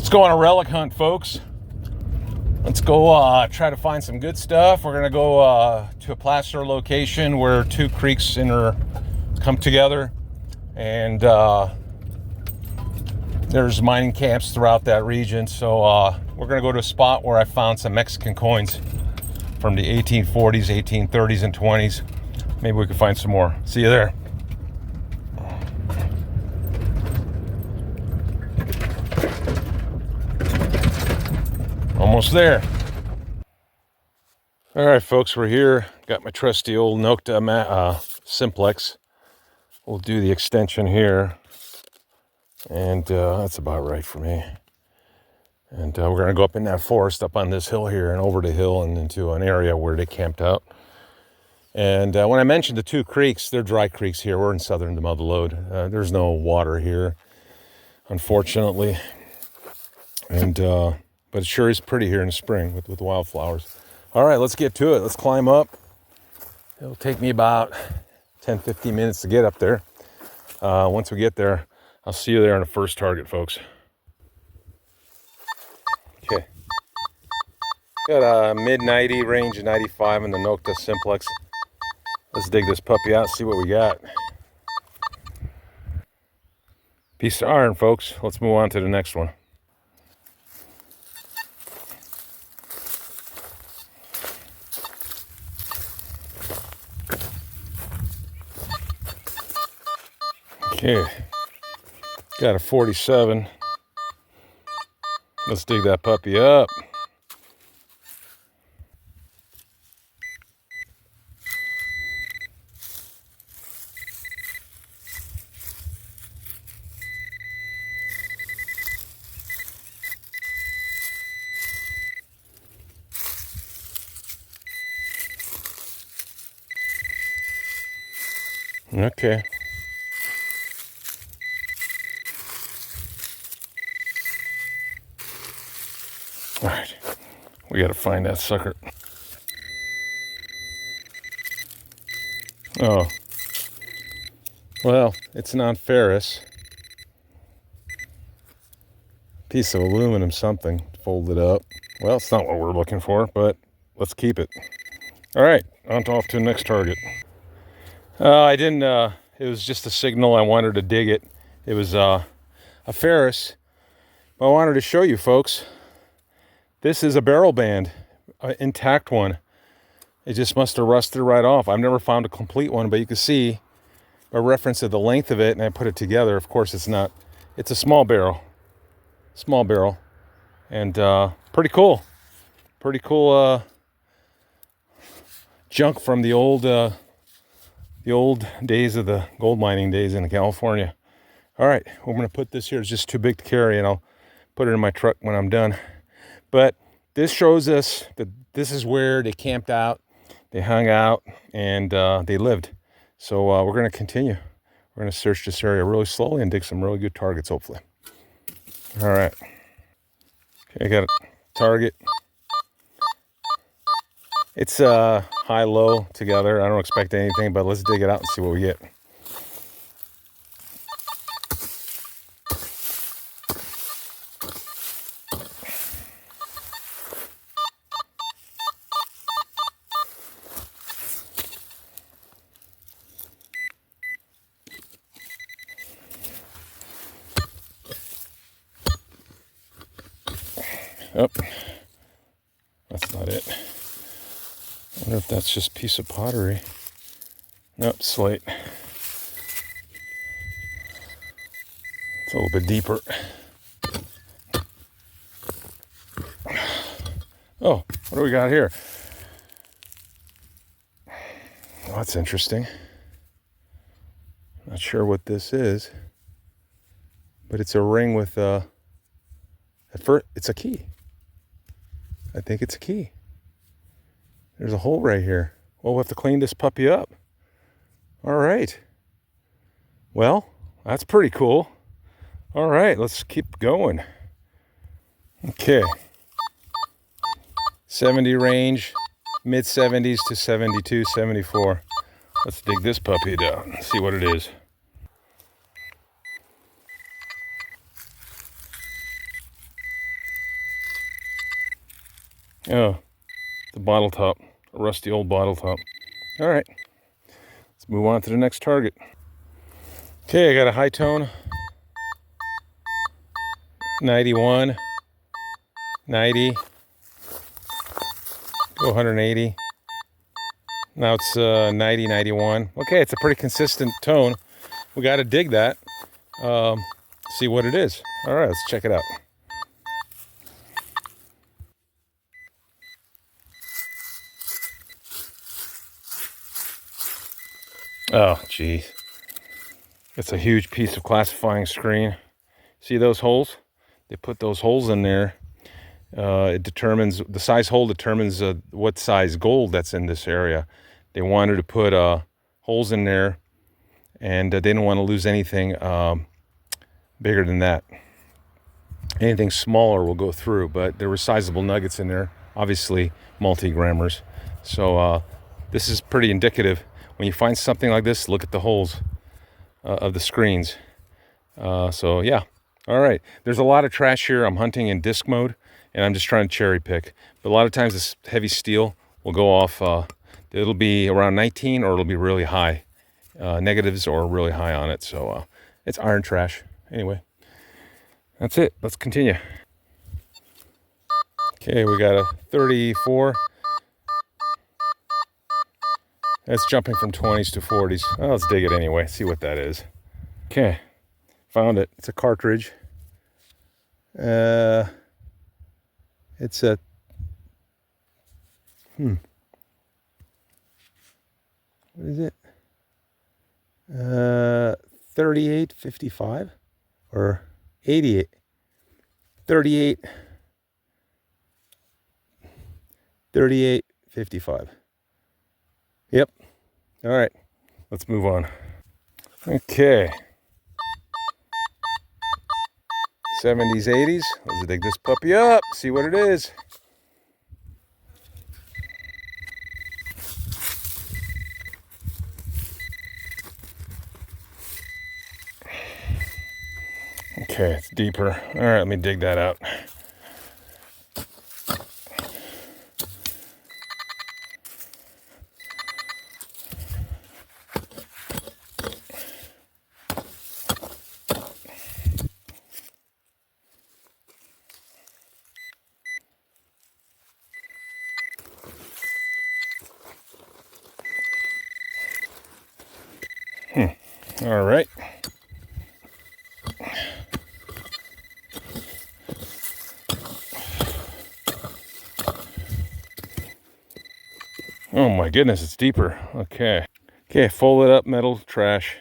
Let's go on a relic hunt, folks. Let's go try to find some good stuff. We're gonna go to a placer location where two creeks come together, and there's mining camps throughout that region. So we're gonna go to a spot where I found some Mexican coins from the 1840s, 1830s, and 20s. Maybe we can find some more. See you there. Almost there. All right, folks, we're here. Got my trusty old Nokta Simplex. We'll do the extension here, and that's about right for me. And we're going to go up in that forest, up on this hill here, and over the hill and into an area where they camped out. And when I mentioned the two creeks, they're dry creeks here. We're in southern Motherlode. There's no water here, unfortunately. And but it sure is pretty here in the spring with wildflowers. All right, let's get to it. Let's climb up. It'll take me about 10-15 minutes to get up there. Once we get there, I'll see you there on the first target, folks. Okay. Got a mid-90 range, 95 in the Nokta Simplex. Let's dig this puppy out, see what we got. Piece of iron, folks. Let's move on to the next one. Okay, got a 47. Let's dig that puppy up. Okay. All right, we got to find that sucker. Oh, well, it's non-ferrous. Piece of aluminum something, folded up. Well, it's not what we're looking for, but let's keep it. All right, off to the next target. I didn't, it was just a signal. I wanted to dig it. It was a ferrous. But I wanted to show you, folks. This is a barrel band, an intact one. It just must have rusted right off. I've never found a complete one, but you can see by reference to the length of it, and I put it together. Of course, it's not. It's a small barrel, and pretty cool. Pretty cool junk from the old days of the gold mining days in California. All right, we're gonna put this here. It's just too big to carry, and I'll put it in my truck when I'm done. But this shows us that this is where they camped out, they hung out, and they lived. So we're going to continue. We're going to search this area really slowly and dig some really good targets, hopefully. All right. Okay, I got a target. It's high-low together. I don't expect anything, but let's dig it out and see what we get. Oh, that's not it. I wonder if that's just a piece of pottery. Nope, slate. It's a little bit deeper. Oh, what do we got here? Well, that's interesting. Not sure what this is, but it's a ring with it's a key. I think it's a key. There's a hole right here. Well, we'll have to clean this puppy up. All right. Well, that's pretty cool. All right, let's keep going. Okay. 70 range, mid 70s to 72, 74. Let's dig this puppy down and see what it is. Oh, the bottle top, a rusty old bottle top. All right, let's move on to the next target. Okay, I got a high tone, 91, 90, go 180. Now it's 90, 91. Okay, it's a pretty consistent tone. We got to dig that, see what it is. All right, let's check it out. Oh, geez. It's a huge piece of classifying screen. See those holes? They put those holes in there. It determines, the size hole determines what size gold that's in this area. They wanted to put holes in there, and they didn't want to lose anything bigger than that. Anything smaller will go through, but there were sizable nuggets in there, obviously multi-grammers. So this is pretty indicative. When you find something like this, look at the holes of the screens. So yeah, all right. There's a lot of trash here. I'm hunting in disc mode, and I'm just trying to cherry pick. But a lot of times this heavy steel will go off. It'll be around 19, or it'll be really high. Negatives or really high on it. So it's iron trash. Anyway, that's it. Let's continue. Okay, we got a 34. That's jumping from 20s to 40s. Oh, let's dig it anyway, see what that is. Okay, found it. It's a cartridge. It's a... What is it? 3855 or 88. 3855. Yep. All right. Let's move on. Okay. 70s, 80s. Let's dig this puppy up. See what it is. Okay, it's deeper. All right, let me dig that out. All right. Oh my goodness, it's deeper. Okay. Okay, folded up metal trash.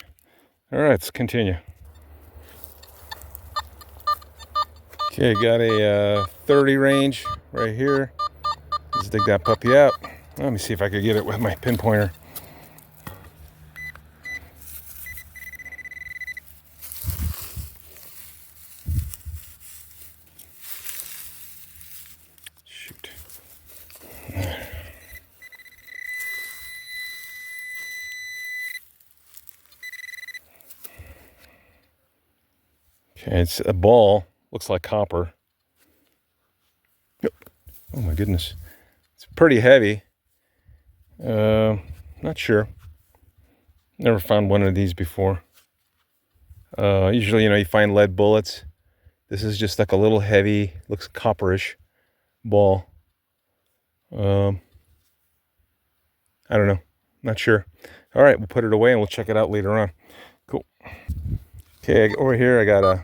All right, let's continue. Okay, got a 30 range right here. Let's dig that puppy out. Let me see if I could get it with my pinpointer. Shoot. Okay, it's a ball. Looks like copper. Oh my goodness. It's pretty heavy. Not sure. Never found one of these before. Usually, you find lead bullets. This is just like a little heavy, looks copperish ball. I don't know. Not sure. All right, we'll put it away and we'll check it out later on. Cool. Okay, over here I got a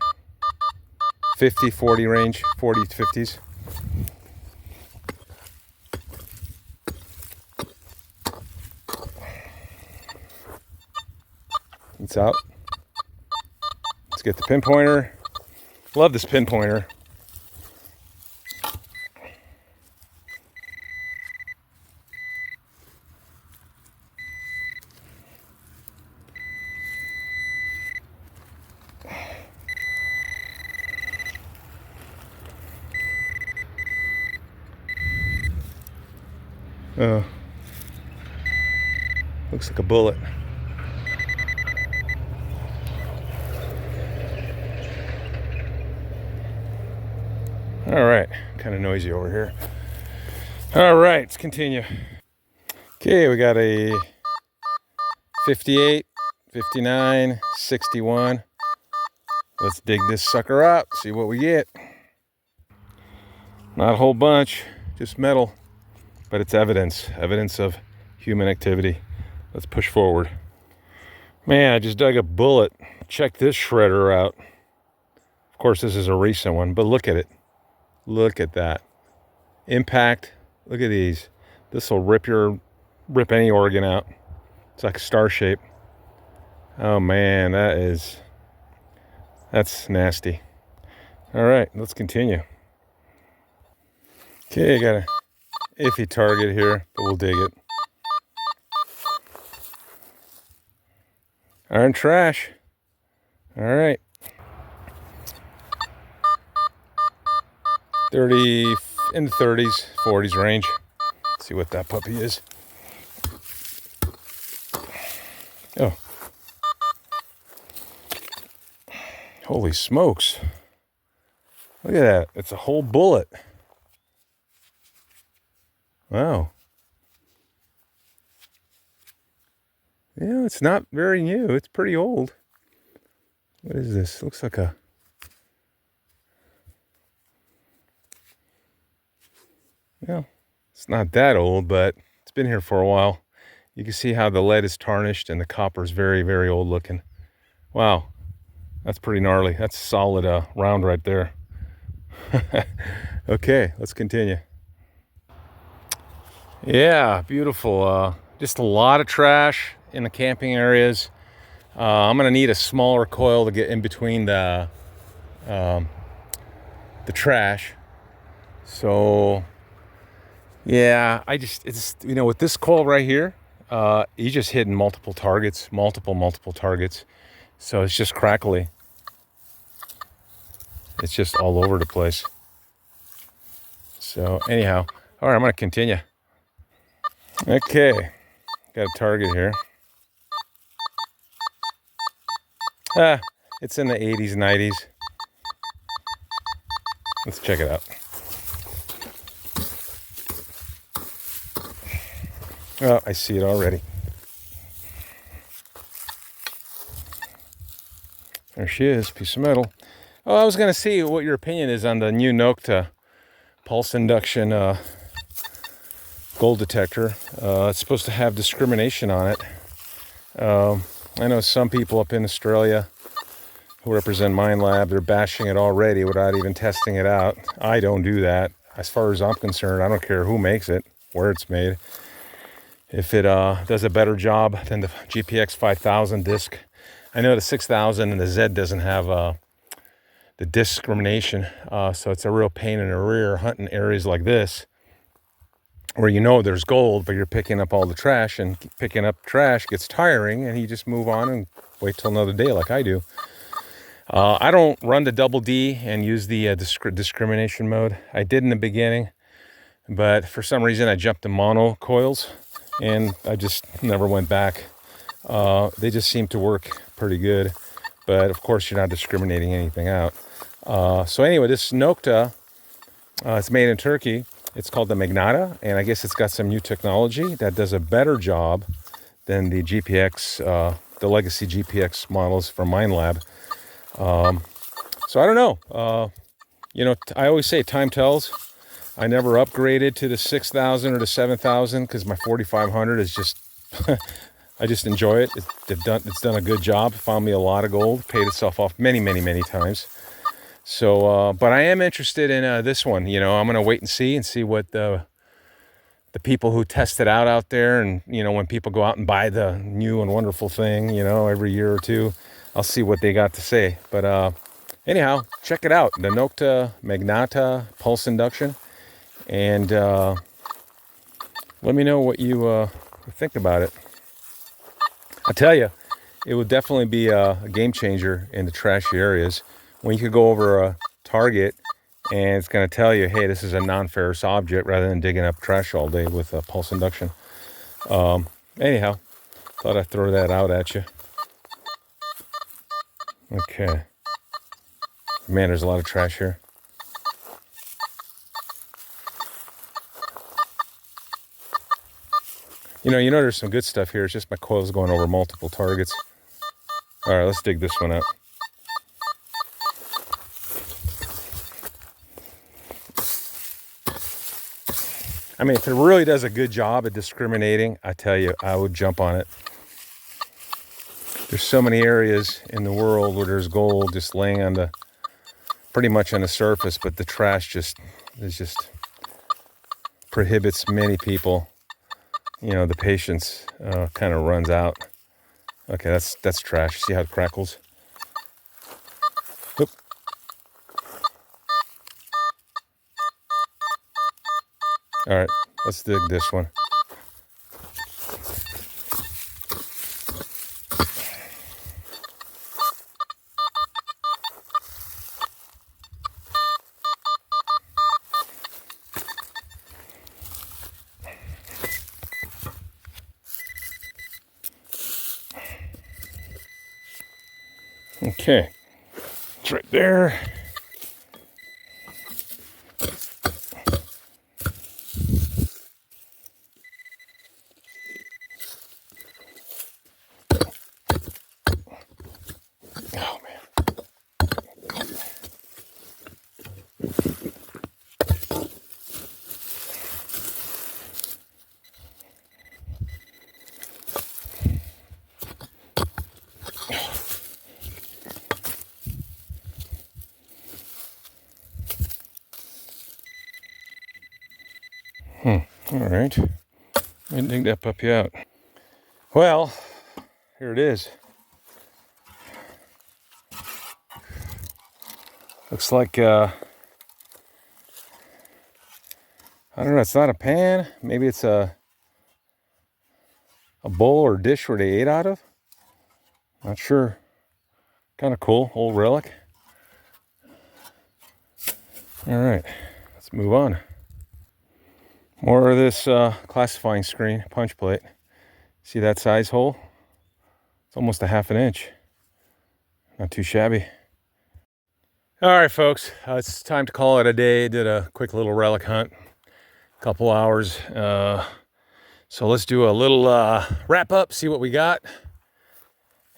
50-40 range, 40 to 50s. It's out. Let's get the pinpointer. Love this pinpointer. Looks like a bullet. All right, kind of noisy over here. All right, let's continue. Okay, we got a 58, 59, 61. Let's dig this sucker up, see what we get. Not a whole bunch, just metal, but it's evidence of human activity. Let's push forward. Man, I just dug a bullet. Check this shredder out. Of course, this is a recent one, but look at it. Look at that. Impact. Look at these. This will rip any organ out. It's like a star shape. Oh man, that's nasty. All right, let's continue. Okay, I got a iffy target here, but we'll dig it. Iron trash. All right. 30 in the 30s, 40s range. Let's see what that puppy is. Oh. Holy smokes. Look at that. It's a whole bullet. Wow. Yeah, it's not very new. It's pretty old. What is this? Looks like a... Well, it's not that old, but it's been here for a while. You can see how the lead is tarnished and the copper is very, very old looking. Wow. That's pretty gnarly. That's a solid round right there. Okay, let's continue. Yeah, beautiful. Just a lot of trash in the camping areas. I'm gonna need a smaller coil to get in between the trash. So yeah, it's with this coil right here, you just hitting multiple targets. So it's just crackly. It's just all over the place. So anyhow, all right, I'm gonna continue. Okay, got a target here. It's in the 80s, 90s. Let's check it out. Oh, I see it already. There she is, piece of metal. Oh, I was going to see what your opinion is on the new Nokta pulse induction gold detector. It's supposed to have discrimination on it. I know some people up in Australia who represent Mine Lab, they're bashing it already without even testing it out. I don't do that. As far as I'm concerned, I don't care who makes it, where it's made. If it does a better job than the GPX 5000 disc. I know the 6000 and the Z doesn't have the discrimination, so it's a real pain in the rear hunting areas like this where there's gold, but you're picking up all the trash, and picking up trash gets tiring, and you just move on and wait till another day like I do. I don't run the double D and use the discrimination mode. I did in the beginning, but for some reason I jumped to mono coils, and I just never went back. They just seem to work pretty good, but of course you're not discriminating anything out. So anyway, this Nokta, it's made in Turkey. It's called the Magnata, and I guess it's got some new technology that does a better job than the GPX, the legacy GPX models from Mine Lab. So I don't know. I always say time tells. I never upgraded to the 6000 or the 7000 because my 4500 is just, I just enjoy it. It's done a good job. Found me a lot of gold. Paid itself off many, many, many times. So, but I am interested in this one. I'm going to wait and see what the people who test it out there, and when people go out and buy the new and wonderful thing, every year or two, I'll see what they got to say. But anyhow, check it out, the Nokta Magnata pulse induction, and let me know what you think about it. I tell you, it would definitely be a game changer in the trashy areas when you could go over a target and it's going to tell you, hey, this is a non-ferrous object, rather than digging up trash all day with a pulse induction. Anyhow, thought I'd throw that out at you. Okay. Man, there's a lot of trash here. You know there's some good stuff here. It's just my coil's going over multiple targets. All right, let's dig this one out. I mean, if it really does a good job at discriminating, I tell you, I would jump on it. There's so many areas in the world where there's gold just laying on the, pretty much on the surface, but the trash just prohibits many people. You know, the patience kind of runs out. Okay, that's trash. See how it crackles? Oop. All right, let's dig this one. Okay, it's right there. Oh man. All right. Let me dig that puppy out. Well, here it is. Looks like, I don't know, it's not a pan. Maybe it's a bowl or dish where they ate out of. Not sure. Kind of cool, old relic. All right, let's move on. More of this classifying screen, punch plate. See that size hole? It's almost a ½ inch. Not too shabby. All right, folks, it's time to call it a day. Did a quick little relic hunt, couple hours. So let's do a little wrap up, see what we got.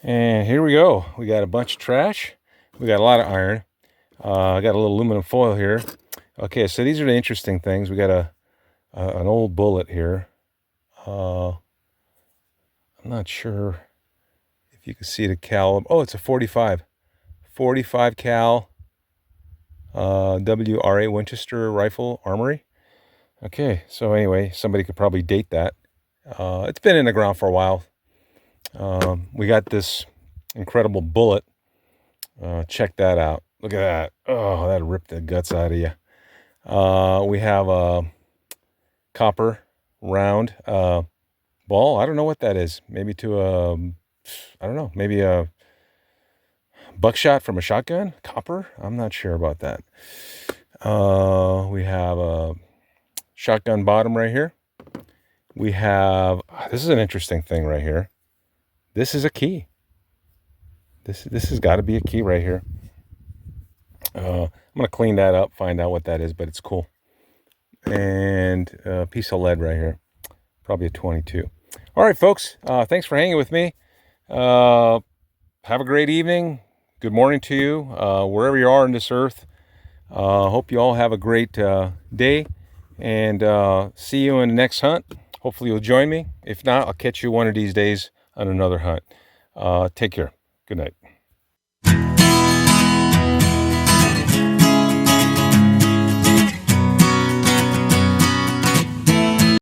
And here we go. We got a bunch of trash. We got a lot of iron. I got a little aluminum foil here. Okay, so these are the interesting things. We got an old bullet here. I'm not sure if you can see the caliber. Oh, it's a 45 cal WRA Winchester rifle armory. Okay, so anyway, somebody could probably date that. It's been in the ground for a while. We got this incredible bullet. Check that out. Look at that. Oh, that ripped the guts out of you. We have a copper round ball. I don't know what that is. Maybe to a, I don't know, maybe a buckshot from a shotgun. Copper? I'm not sure about that. We have a shotgun bottom right here. We have, this is an interesting thing right here. This is a key. This has got to be a key right here. I'm going to clean that up, find out what that is, but it's cool. And a piece of lead right here. Probably a 22. All right, folks. Thanks for hanging with me. Have a great evening. Good morning to you, wherever you are on this earth. Hope you all have a great day. And see you in the next hunt. Hopefully you'll join me. If not, I'll catch you one of these days on another hunt. Take care. Good night.